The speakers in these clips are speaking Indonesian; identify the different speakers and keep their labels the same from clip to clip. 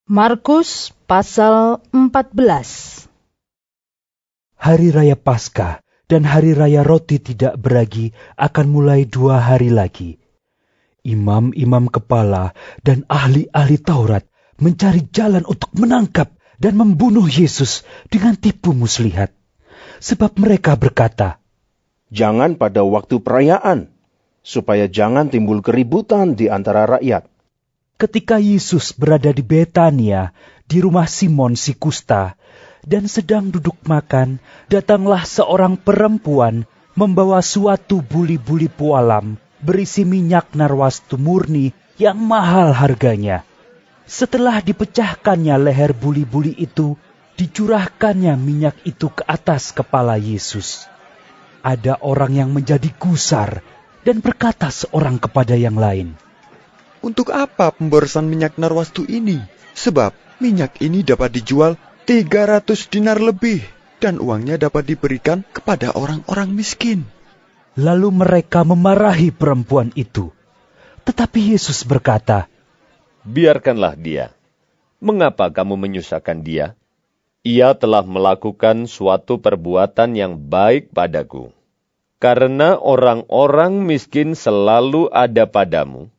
Speaker 1: Markus pasal 14.
Speaker 2: Hari Raya Paskah dan Hari Raya Roti Tidak Beragi akan mulai 2 hari lagi. Imam-imam kepala dan ahli-ahli Taurat mencari jalan untuk menangkap dan membunuh Yesus dengan tipu muslihat. Sebab mereka berkata,
Speaker 3: "Jangan pada waktu perayaan, supaya jangan timbul keributan di antara rakyat."
Speaker 2: Ketika Yesus berada di Betania, di rumah Simon si kusta, dan sedang duduk makan, datanglah seorang perempuan membawa suatu buli-buli pualam berisi minyak narwastu murni yang mahal harganya. Setelah dipecahkannya leher buli-buli itu, dicurahkannya minyak itu ke atas kepala Yesus. Ada orang yang menjadi gusar dan berkata seorang kepada yang lain,
Speaker 4: "Untuk apa pemborosan minyak narwastu ini? Sebab minyak ini dapat dijual 300 dinar lebih, dan uangnya dapat diberikan kepada orang-orang miskin."
Speaker 2: Lalu mereka memarahi perempuan itu. Tetapi Yesus berkata,
Speaker 5: "Biarkanlah dia. Mengapa kamu menyusahkan dia? Ia telah melakukan suatu perbuatan yang baik padaku. Karena orang-orang miskin selalu ada padamu,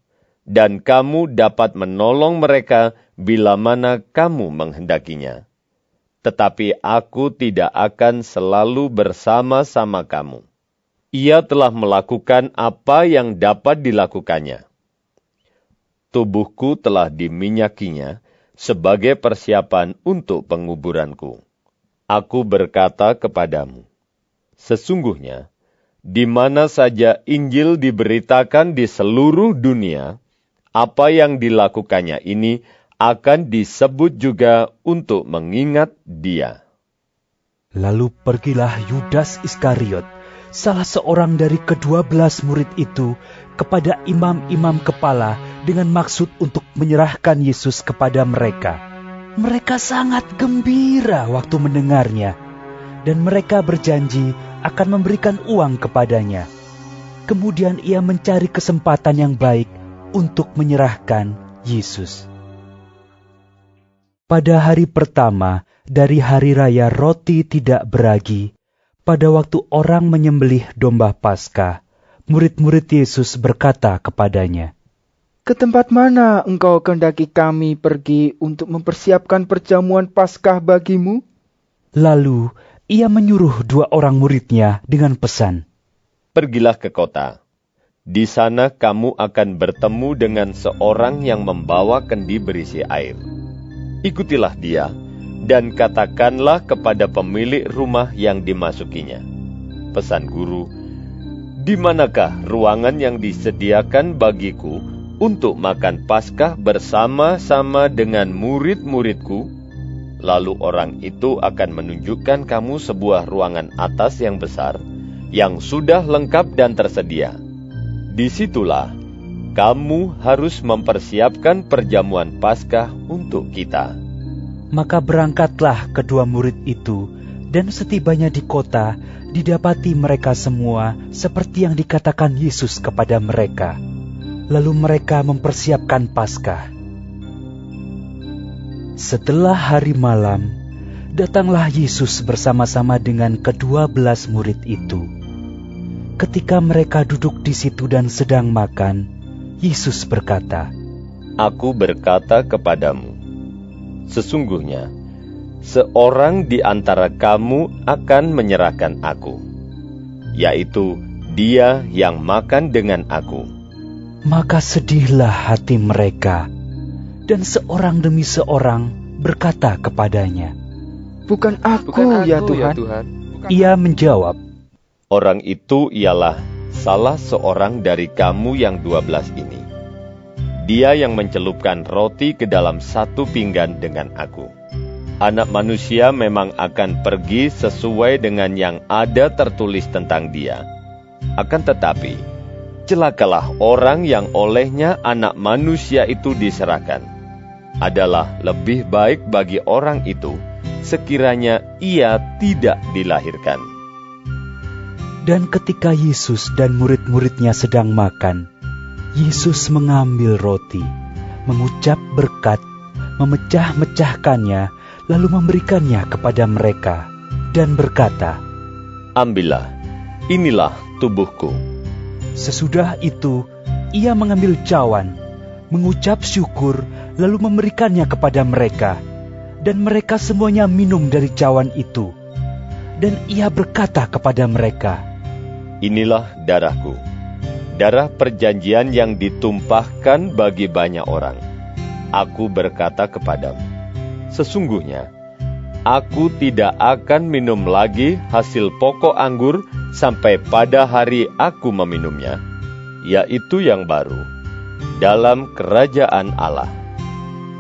Speaker 5: dan kamu dapat menolong mereka bila mana kamu menghendakinya. Tetapi aku tidak akan selalu bersama-sama kamu. Ia telah melakukan apa yang dapat dilakukannya. Tubuhku telah diminyakinya sebagai persiapan untuk penguburanku. Aku berkata kepadamu, sesungguhnya, di mana saja Injil diberitakan di seluruh dunia, apa yang dilakukannya ini akan disebut juga untuk mengingat dia."
Speaker 2: Lalu pergilah Yudas Iskariot, salah seorang dari ke-12 murid itu, kepada imam-imam kepala dengan maksud untuk menyerahkan Yesus kepada mereka. Mereka sangat gembira waktu mendengarnya, dan mereka berjanji akan memberikan uang kepadanya. Kemudian ia mencari kesempatan yang baik untuk menyerahkan Yesus. Pada hari pertama dari Hari Raya Roti Tidak Beragi, pada waktu orang menyembelih domba Paskah, murid-murid Yesus berkata kepadanya,
Speaker 6: "Ke tempat mana engkau kehendaki kami pergi untuk mempersiapkan perjamuan Paskah bagimu?"
Speaker 2: Lalu ia menyuruh 2 orang muridnya dengan pesan,
Speaker 5: "Pergilah ke kota. Di sana kamu akan bertemu dengan seorang yang membawa kendi berisi air. Ikutilah dia, dan katakanlah kepada pemilik rumah yang dimasukinya, 'Pesan Guru, di manakah ruangan yang disediakan bagiku untuk makan Paskah bersama-sama dengan murid-muridku?' Lalu orang itu akan menunjukkan kamu sebuah ruangan atas yang besar, yang sudah lengkap dan tersedia. Disitulah kamu harus mempersiapkan perjamuan Paskah untuk kita."
Speaker 2: Maka berangkatlah kedua murid itu, dan setibanya di kota, didapati mereka semua seperti yang dikatakan Yesus kepada mereka. Lalu mereka mempersiapkan Paskah. Setelah hari malam, datanglah Yesus bersama-sama dengan ke-12 murid itu. Ketika mereka duduk di situ dan sedang makan, Yesus berkata,
Speaker 5: "Aku berkata kepadamu, sesungguhnya seorang di antara kamu akan menyerahkan aku, yaitu dia yang makan dengan aku."
Speaker 2: Maka sedihlah hati mereka, dan seorang demi seorang berkata kepadanya,
Speaker 6: Bukan aku, ya Tuhan."
Speaker 2: Ia menjawab,
Speaker 5: "Orang itu ialah salah seorang dari kamu yang 12 ini. Dia yang mencelupkan roti ke dalam satu pinggan dengan aku. Anak manusia memang akan pergi sesuai dengan yang ada tertulis tentang dia. Akan tetapi, celakalah orang yang olehnya anak manusia itu diserahkan. Adalah lebih baik bagi orang itu sekiranya ia tidak dilahirkan."
Speaker 2: Dan ketika Yesus dan murid-muridnya sedang makan, Yesus mengambil roti, mengucap berkat, memecah-mecahkannya, lalu memberikannya kepada mereka, dan berkata,
Speaker 5: "Ambillah, inilah tubuhku."
Speaker 2: Sesudah itu, ia mengambil cawan, mengucap syukur, lalu memberikannya kepada mereka, dan mereka semuanya minum dari cawan itu. Dan ia berkata kepada mereka,
Speaker 5: "Inilah darahku, darah perjanjian yang ditumpahkan bagi banyak orang. Aku berkata kepadamu, sesungguhnya, aku tidak akan minum lagi hasil pokok anggur sampai pada hari aku meminumnya, yaitu yang baru, dalam kerajaan Allah."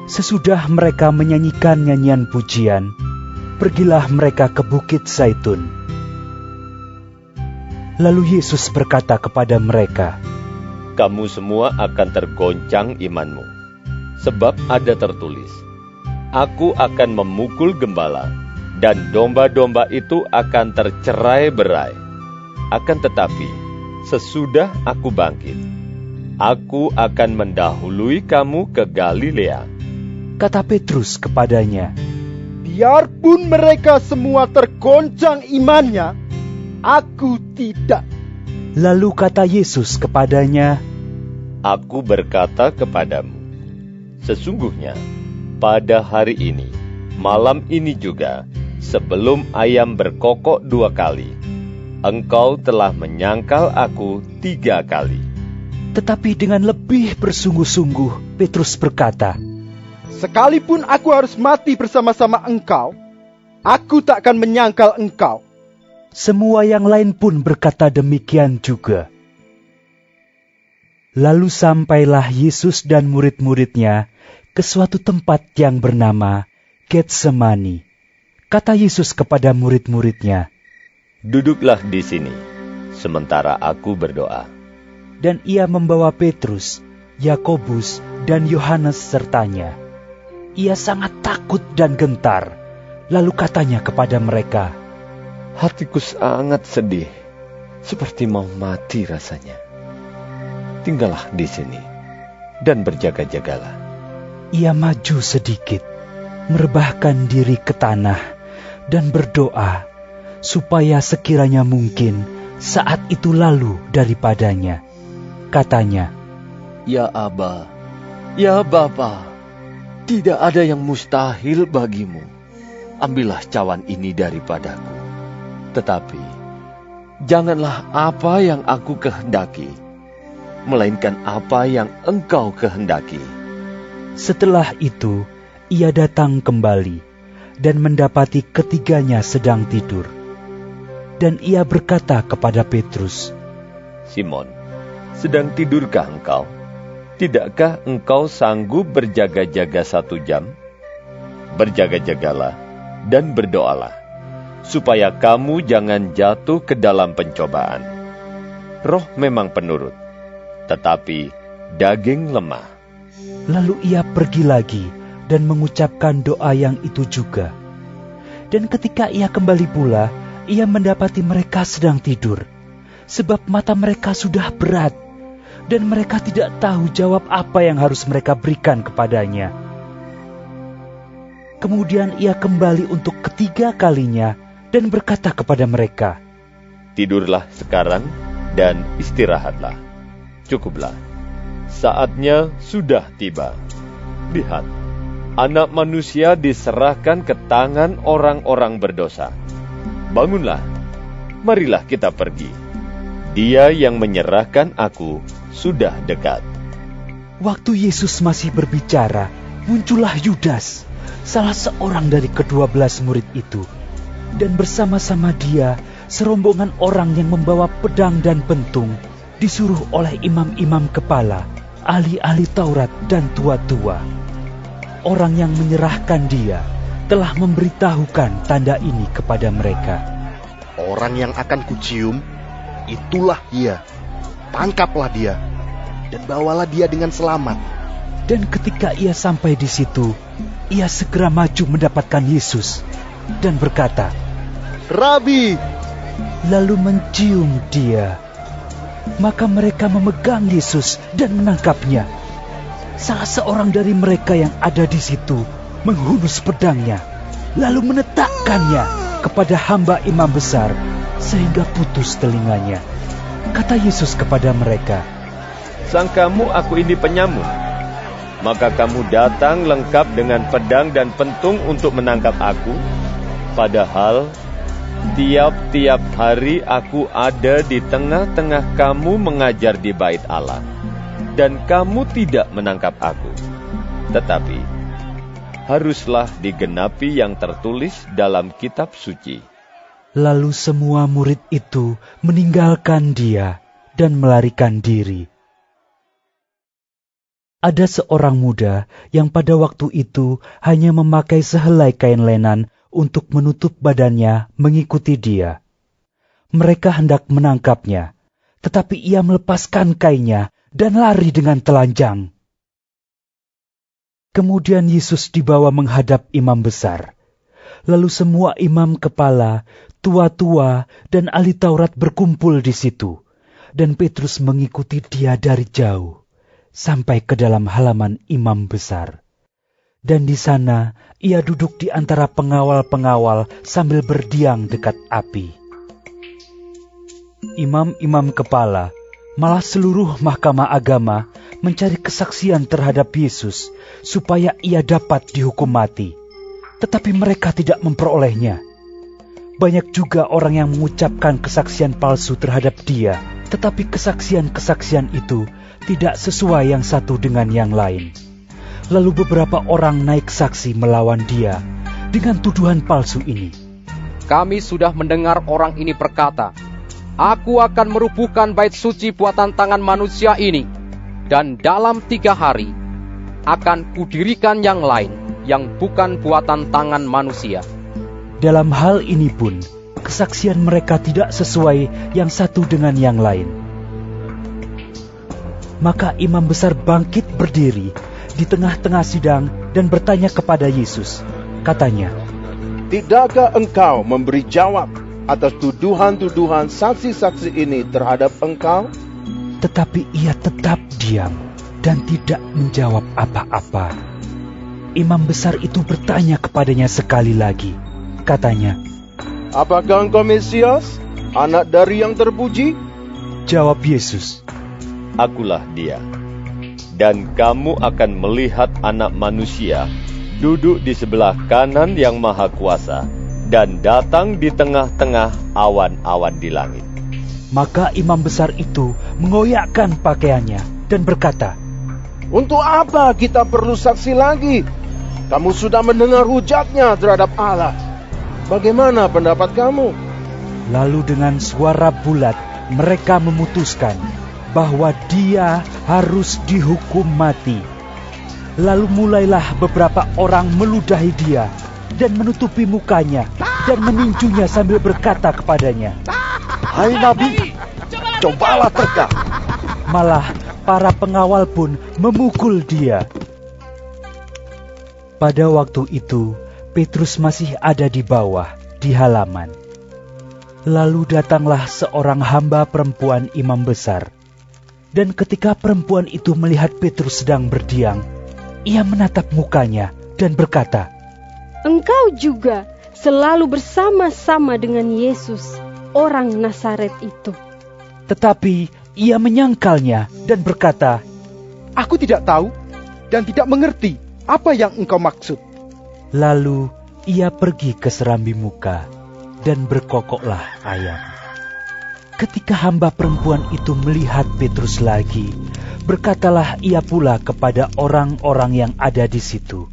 Speaker 2: Sesudah mereka menyanyikan nyanyian pujian, pergilah mereka ke Bukit Zaitun. Lalu Yesus berkata kepada mereka,
Speaker 5: "Kamu semua akan tergoncang imanmu, sebab ada tertulis, Aku akan memukul gembala, dan domba-domba itu akan tercerai-berai. Akan tetapi, sesudah aku bangkit, aku akan mendahului kamu ke Galilea."
Speaker 2: Kata Petrus kepadanya,
Speaker 6: Biarpun mereka semua tergoncang imannya, aku tidak.
Speaker 2: Lalu kata Yesus kepadanya,
Speaker 5: "Aku berkata kepadamu, sesungguhnya pada hari ini, malam ini juga, sebelum ayam berkokok 2 kali, engkau telah menyangkal aku 3 kali."
Speaker 2: Tetapi dengan lebih bersungguh-sungguh, Petrus berkata,
Speaker 6: Sekalipun aku harus mati bersama-sama engkau, aku tak akan menyangkal engkau.
Speaker 2: Semua yang lain pun berkata demikian juga. Lalu sampailah Yesus dan murid-muridnya ke suatu tempat yang bernama Getsemani. Kata Yesus kepada murid-muridnya,
Speaker 5: "Duduklah di sini, sementara aku berdoa."
Speaker 2: Dan ia membawa Petrus, Yakobus, dan Yohanes sertanya. Ia sangat takut dan gentar, lalu katanya kepada mereka,
Speaker 5: "Hatiku sangat sedih, seperti mau mati rasanya. Tinggallah di sini, dan berjaga-jagalah."
Speaker 2: Ia maju sedikit, merebahkan diri ke tanah, dan berdoa, supaya sekiranya mungkin saat itu lalu daripadanya. Katanya,
Speaker 5: "Ya Aba, ya Bapa, tidak ada yang mustahil bagimu. Ambillah cawan ini daripadaku. Tetapi, janganlah apa yang aku kehendaki, melainkan apa yang engkau kehendaki."
Speaker 2: Setelah itu, ia datang kembali dan mendapati ketiganya sedang tidur. Dan ia berkata kepada Petrus,
Speaker 5: "Simon, sedang tidurkah engkau? Tidakkah engkau sanggup berjaga-jaga 1 jam? Berjaga-jagalah dan berdoalah, supaya kamu jangan jatuh ke dalam pencobaan. Roh memang penurut, tetapi daging lemah."
Speaker 2: Lalu ia pergi lagi dan mengucapkan doa yang itu juga. Dan ketika ia kembali pula, ia mendapati mereka sedang tidur, sebab mata mereka sudah berat, dan mereka tidak tahu jawab apa yang harus mereka berikan kepadanya. Kemudian ia kembali untuk ketiga kalinya dan berkata kepada mereka,
Speaker 5: "Tidurlah sekarang dan istirahatlah. Cukuplah. Saatnya sudah tiba. Lihat, Anak Manusia diserahkan ke tangan orang-orang berdosa. Bangunlah, marilah kita pergi. Dia yang menyerahkan aku sudah dekat."
Speaker 2: Waktu Yesus masih berbicara, muncullah Yudas, salah seorang dari ke-12 murid itu. Dan bersama-sama dia, serombongan orang yang membawa pedang dan pentung, disuruh oleh imam-imam kepala, ahli-ahli Taurat dan tua-tua. Orang yang menyerahkan dia telah memberitahukan tanda ini kepada mereka.
Speaker 7: "Orang yang akan kucium, itulah dia. Tangkaplah dia, dan bawalah dia dengan selamat."
Speaker 2: Dan ketika ia sampai di situ, ia segera maju mendapatkan Yesus dan berkata,
Speaker 6: Rabi,
Speaker 2: lalu mencium dia. Maka mereka memegang Yesus dan menangkapnya. salah seorang dari mereka yang ada di situ menghunus pedangnya, lalu menetakkannya kepada hamba imam besar, sehingga putus telinganya. Kata Yesus kepada mereka,
Speaker 5: "Sangkamu aku ini penyamun? Maka kamu datang lengkap dengan pedang dan pentung untuk menangkap aku? Padahal tiap-tiap hari aku ada di tengah-tengah kamu mengajar di bait Allah, dan kamu tidak menangkap aku. Tetapi haruslah digenapi yang tertulis dalam kitab suci."
Speaker 2: Lalu semua murid itu meninggalkan dia dan melarikan diri. Ada seorang muda yang pada waktu itu hanya memakai sehelai kain lenan untuk menutup badannya mengikuti dia. Mereka hendak menangkapnya, tetapi ia melepaskan kainnya dan lari dengan telanjang. Kemudian Yesus dibawa menghadap imam besar. Lalu semua imam kepala, tua-tua, dan ahli Taurat berkumpul di situ, dan Petrus mengikuti dia dari jauh, sampai ke dalam halaman imam besar. Dan di sana ia duduk di antara pengawal-pengawal sambil berdiam dekat api. Imam-imam kepala, malah seluruh mahkamah agama mencari kesaksian terhadap Yesus supaya ia dapat dihukum mati. Tetapi mereka tidak memperolehnya. Banyak juga orang yang mengucapkan kesaksian palsu terhadap dia, tetapi kesaksian-kesaksian itu tidak sesuai yang satu dengan yang lain. Lalu beberapa orang naik saksi melawan dia dengan tuduhan palsu ini.
Speaker 8: "Kami sudah mendengar orang ini berkata, 'Aku akan merubuhkan bait suci buatan tangan manusia ini, dan dalam 3 hari akan kudirikan yang lain yang bukan buatan tangan manusia.'"
Speaker 2: Dalam hal ini pun, kesaksian mereka tidak sesuai yang satu dengan yang lain. Maka imam besar bangkit berdiri di tengah-tengah sidang dan bertanya kepada Yesus. Katanya,
Speaker 3: "Tidakkah engkau memberi jawab atas tuduhan-tuduhan saksi-saksi ini terhadap engkau?"
Speaker 2: Tetapi ia tetap diam dan tidak menjawab apa-apa. Imam besar itu bertanya kepadanya sekali lagi. Katanya,
Speaker 3: "Apakah engkau Mesias, anak dari yang terpuji?"
Speaker 2: Jawab Yesus,
Speaker 5: "Akulah dia. Dan kamu akan melihat Anak Manusia duduk di sebelah kanan Yang Maha Kuasa dan datang di tengah-tengah awan-awan di langit."
Speaker 2: Maka imam besar itu mengoyakkan pakaiannya dan berkata,
Speaker 3: "Untuk apa kita perlu saksi lagi? Kamu sudah mendengar hujatnya terhadap Allah. Bagaimana pendapat kamu?"
Speaker 2: Lalu dengan suara bulat mereka memutuskan bahwa dia harus dihukum mati. Lalu mulailah beberapa orang meludahi dia dan menutupi mukanya dan meninjunya sambil berkata kepadanya,
Speaker 7: "Hai Nabi, cobalah terka."
Speaker 2: Malah para pengawal pun memukul dia. Pada waktu itu, Petrus masih ada di bawah, di halaman. Lalu datanglah seorang hamba perempuan imam besar. Dan ketika perempuan itu melihat Petrus sedang berdiam, ia menatap mukanya dan berkata,
Speaker 9: "Engkau juga selalu bersama-sama dengan Yesus, orang Nazaret itu."
Speaker 2: Tetapi ia menyangkalnya dan berkata,
Speaker 6: Aku tidak tahu dan tidak mengerti apa yang engkau maksud.
Speaker 2: Lalu ia pergi ke serambi muka dan berkokoklah ayam. Ketika hamba perempuan itu melihat Petrus lagi, berkatalah ia pula kepada orang-orang yang ada di situ,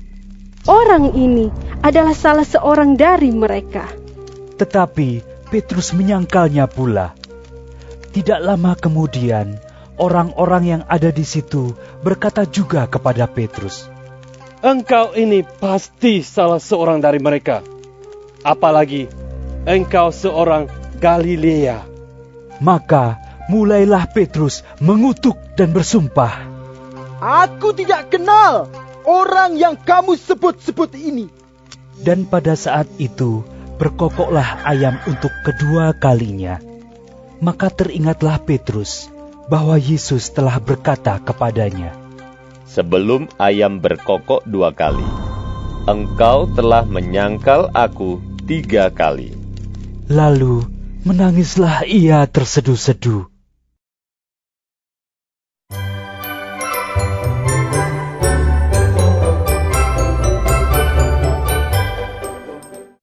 Speaker 9: "Orang ini adalah salah seorang dari mereka."
Speaker 2: Tetapi Petrus menyangkalnya pula. Tidak lama kemudian, orang-orang yang ada di situ berkata juga kepada Petrus,
Speaker 10: "Engkau ini pasti salah seorang dari mereka. Apalagi engkau seorang Galilea."
Speaker 2: Maka mulailah Petrus mengutuk dan bersumpah,
Speaker 6: "Aku tidak kenal orang yang kamu sebut-sebut ini."
Speaker 2: Dan pada saat itu berkokoklah ayam untuk kedua kalinya. Maka teringatlah Petrus bahwa Yesus telah berkata kepadanya,
Speaker 5: sebelum ayam berkokok 2 kali. Engkau telah menyangkal aku 3 kali.
Speaker 2: Lalu menangislah ia terseduh-seduh.